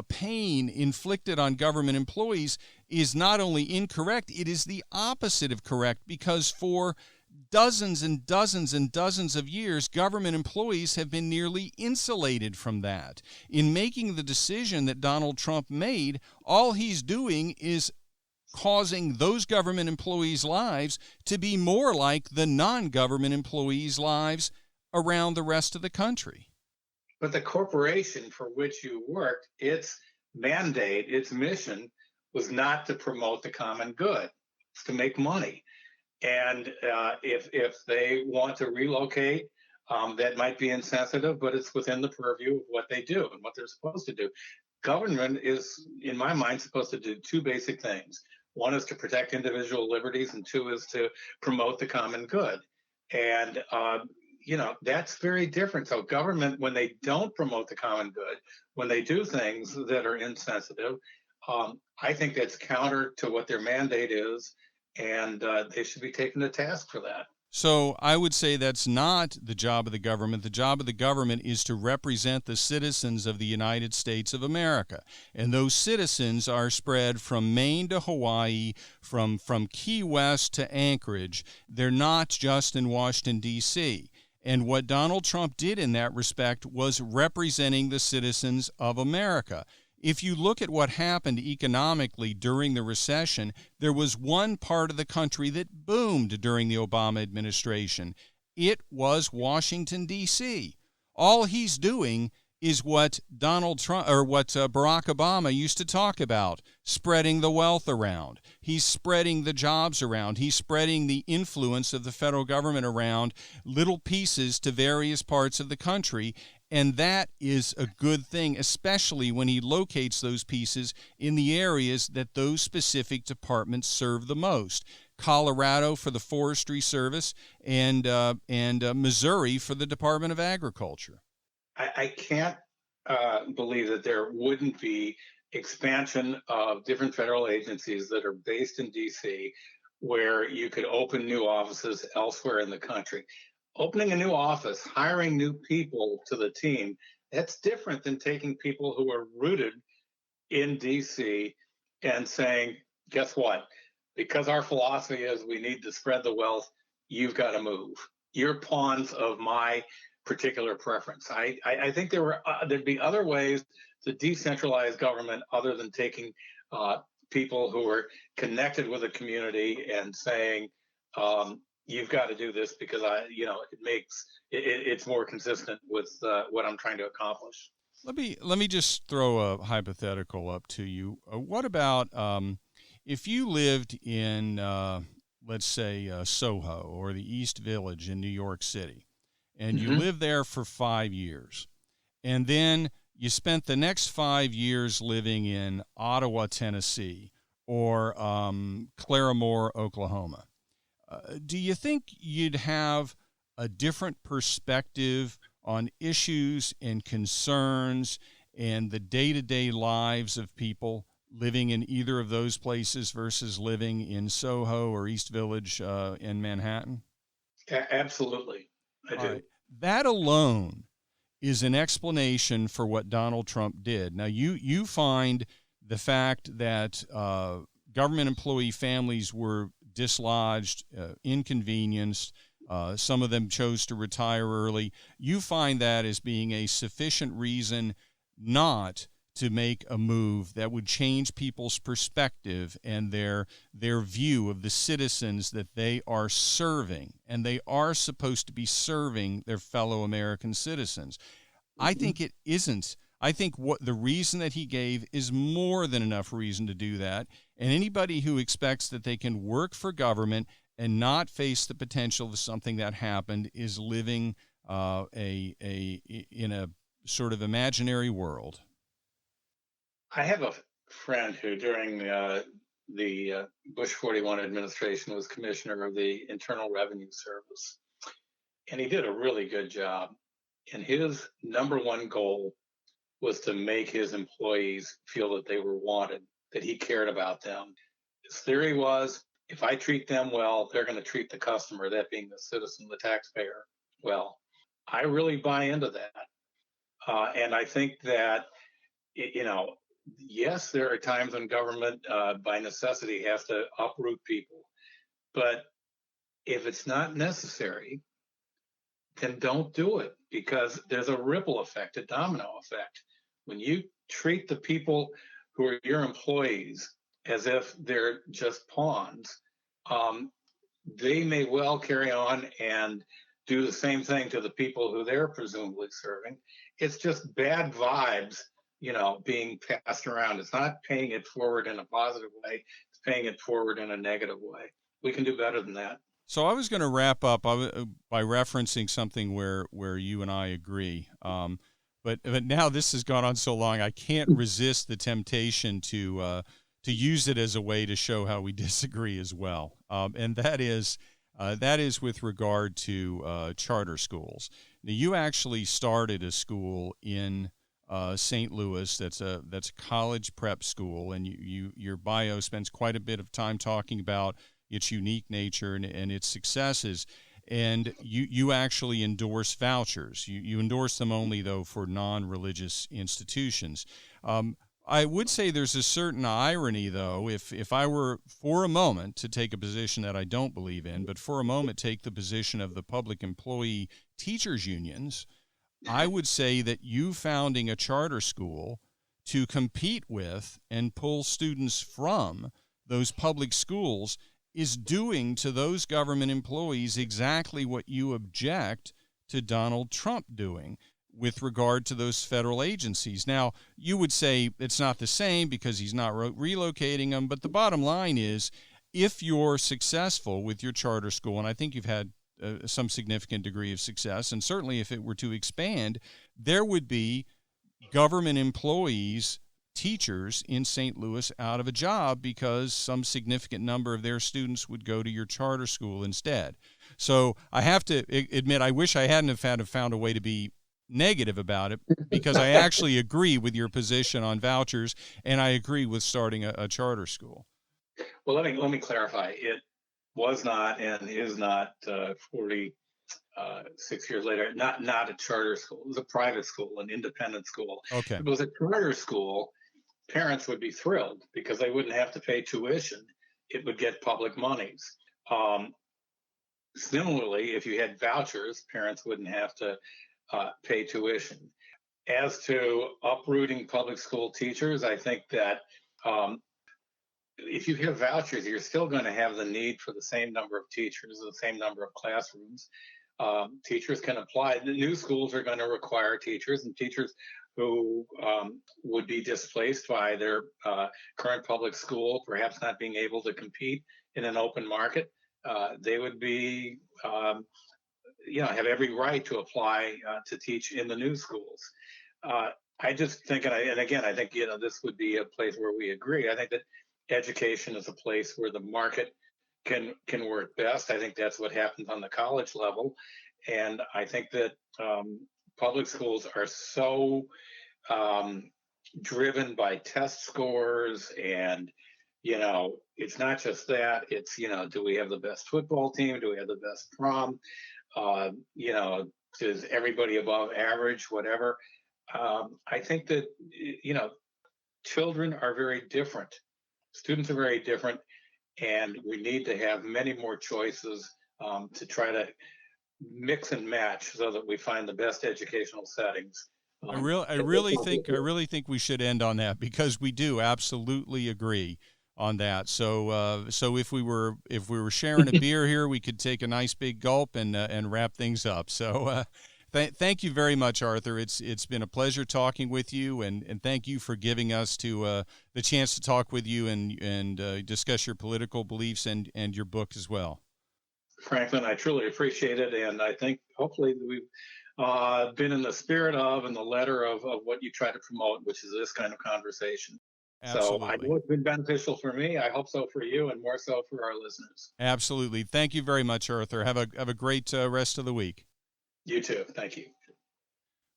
S1: pain inflicted on government employees is not only incorrect, it is the opposite of correct, because for dozens and dozens and dozens of years, government employees have been nearly insulated from that. In making the decision that Donald Trump made, all he's doing is causing those government employees' lives to be more like the non-government employees' lives around the rest of the country.
S2: But the corporation for which you worked, its mandate, its mission was not to promote the common good. It's to make money. And if they want to relocate, that might be insensitive, but it's within the purview of what they do and what they're supposed to do. Government is, in my mind, supposed to do two basic things. One is to protect individual liberties, and two is to promote the common good. And that's very different. So government, when they don't promote the common good, when they do things that are insensitive, I think that's counter to what their mandate is, and they should be taken to task for that.
S1: So I would say that's not the job of the government. The job of the government is to represent the citizens of the United States of America. And those citizens are spread from Maine to Hawaii, from Key West to Anchorage. They're not just in Washington, D.C. And what Donald Trump did in that respect was representing the citizens of America. If you look at what happened economically during the recession, there was one part of the country that boomed during the Obama administration. It was Washington, D.C. All he's doing is what Donald Trump or what Barack Obama used to talk about, spreading the wealth around. He's spreading the jobs around. He's spreading the influence of the federal government around little pieces to various parts of the country. And that is a good thing, especially when he locates those pieces in the areas that those specific departments serve the most. Colorado for the Forestry Service, and Missouri for the Department of Agriculture.
S2: I can't believe that there wouldn't be expansion of different federal agencies that are based in D.C., where you could open new offices elsewhere in the country. Opening a new office, hiring new people to the team, that's different than taking people who are rooted in DC and saying, guess what? Because our philosophy is we need to spread the wealth, you've got to move. You're pawns of my particular preference. I think there'd be other ways to decentralize government other than taking people who are connected with a community and saying, you've got to do this because it's more consistent with what I'm trying to accomplish.
S1: Let me just throw a hypothetical up to you. What about if you lived in, let's say, Soho or the East Village in New York City, and you lived there for 5 years, and then you spent the next 5 years living in Ottawa, Tennessee, or Claremore, Oklahoma. Do you think you'd have a different perspective on issues and concerns and the day-to-day lives of people living in either of those places versus living in Soho or East Village in Manhattan?
S2: Absolutely, I do.
S1: Right. That alone is an explanation for what Donald Trump did. Now, you find the fact that government employee families were dislodged, inconvenienced. Some of them chose to retire early. You find that as being a sufficient reason not to make a move that would change people's perspective and their view of the citizens that they are serving, and they are supposed to be serving their fellow American citizens. I think it isn't. I think what the reason that he gave is more than enough reason to do that. And anybody who expects that they can work for government and not face the potential of something that happened is living in a sort of imaginary world.
S2: I have a friend who, during the Bush 41 administration, was commissioner of the Internal Revenue Service, and he did a really good job. And his number one goal was to make his employees feel that they were wanted, that he cared about them. His theory was, if I treat them well, they're going to treat the customer, that being the citizen, the taxpayer, well. I really buy into that. And I think that yes, there are times when government, by necessity, has to uproot people. But if it's not necessary, then don't do it, because there's a ripple effect, a domino effect. When you treat the people who are your employees as if they're just pawns, um, they may well carry on and do the same thing to the people who they're presumably serving. It's just bad vibes, being passed around. It's not paying it forward in a positive way, it's paying it forward in a negative way. We can do better than that.
S1: So I was going to wrap up by referencing something where you and I agree. But now this has gone on so long, I can't resist the temptation to use it as a way to show how we disagree as well. And that is with regard to charter schools. Now, you actually started a school in St. Louis. That's a college prep school, and your bio spends quite a bit of time talking about its unique nature and its successes. And you actually endorse vouchers. You endorse them only, though, for non-religious institutions. I would say there's a certain irony, though, if I were for a moment to take a position that I don't believe in, but for a moment take the position of the public employee teachers unions, I would say that you founding a charter school to compete with and pull students from those public schools is doing to those government employees exactly what you object to Donald Trump doing with regard to those federal agencies. Now, you would say it's not the same because he's not relocating them, but the bottom line is, if you're successful with your charter school, and I think you've had some significant degree of success, and certainly if it were to expand, there would be government employees, teachers in St. Louis out of a job because some significant number of their students would go to your charter school instead. So I have to admit, I wish I hadn't have found a way to be negative about it, because I actually agree with your position on vouchers, and I agree with starting a charter school.
S2: Well, let me clarify. It was not and is not 46 years later, not a charter school. It was a private school, an independent school.
S1: Okay.
S2: If it was a charter school, parents would be thrilled because they wouldn't have to pay tuition. It would get public monies. Similarly, if you had vouchers, parents wouldn't have to pay tuition. As to uprooting public school teachers, I think that if you have vouchers, you're still going to have the need for the same number of teachers, the same number of classrooms. Teachers can apply. The new schools are going to require teachers, and teachers who would be displaced by their current public school, perhaps not being able to compete in an open market, they would be, have every right to apply to teach in the new schools. I just think, and again, I think this would be a place where we agree. I think that education is a place where the market can work best. I think that's what happens on the college level, and I think that public schools are so driven by test scores, and it's not just that. It's do we have the best football team? Do we have the best prom? Is everybody above average? Whatever. I think that children are very different. Students are very different, and we need to have many more choices to try to mix and match so that we find the best educational settings.
S1: I really think we should end on that, because we do absolutely agree on that. So if we were sharing a beer here, we could take a nice big gulp and wrap things up. So thank you very much, Arthur. It's been a pleasure talking with you, and thank you for giving us the chance to talk with you and discuss your political beliefs and your book as well.
S2: Franklin, I truly appreciate it, and I think hopefully we've been in the spirit of and the letter of what you try to promote, which is this kind of conversation.
S1: Absolutely.
S2: So I know it's been beneficial for me. I hope so for you, and more so for our listeners.
S1: Absolutely. Thank you very much, Arthur. Have a great rest of the week.
S2: You too. Thank you.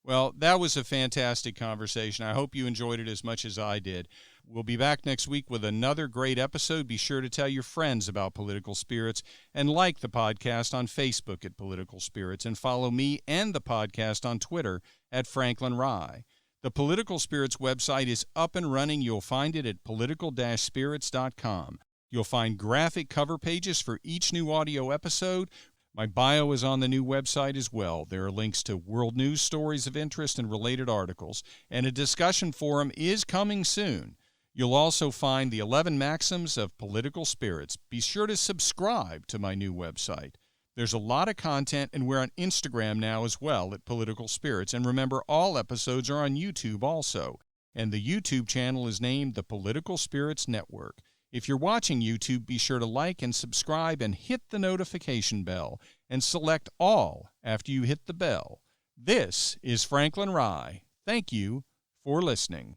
S1: Well, that was a fantastic conversation. I hope you enjoyed it as much as I did. We'll be back next week with another great episode. Be sure to tell your friends about Political Spirits, and like the podcast on Facebook at Political Spirits, and follow me and the podcast on Twitter at Franklin Rye. The Political Spirits website is up and running. You'll find it at political-spirits.com. You'll find graphic cover pages for each new audio episode. My bio is on the new website as well. There are links to world news stories of interest and related articles, and a discussion forum is coming soon. You'll also find the 11 maxims of political spirits. Be sure to subscribe to my new website. There's a lot of content, and we're on Instagram now as well at Political Spirits. And remember, all episodes are on YouTube also. And the YouTube channel is named the Political Spirits Network. If you're watching YouTube, be sure to like and subscribe and hit the notification bell. And select all after you hit the bell. This is Franklin Rye. Thank you for listening.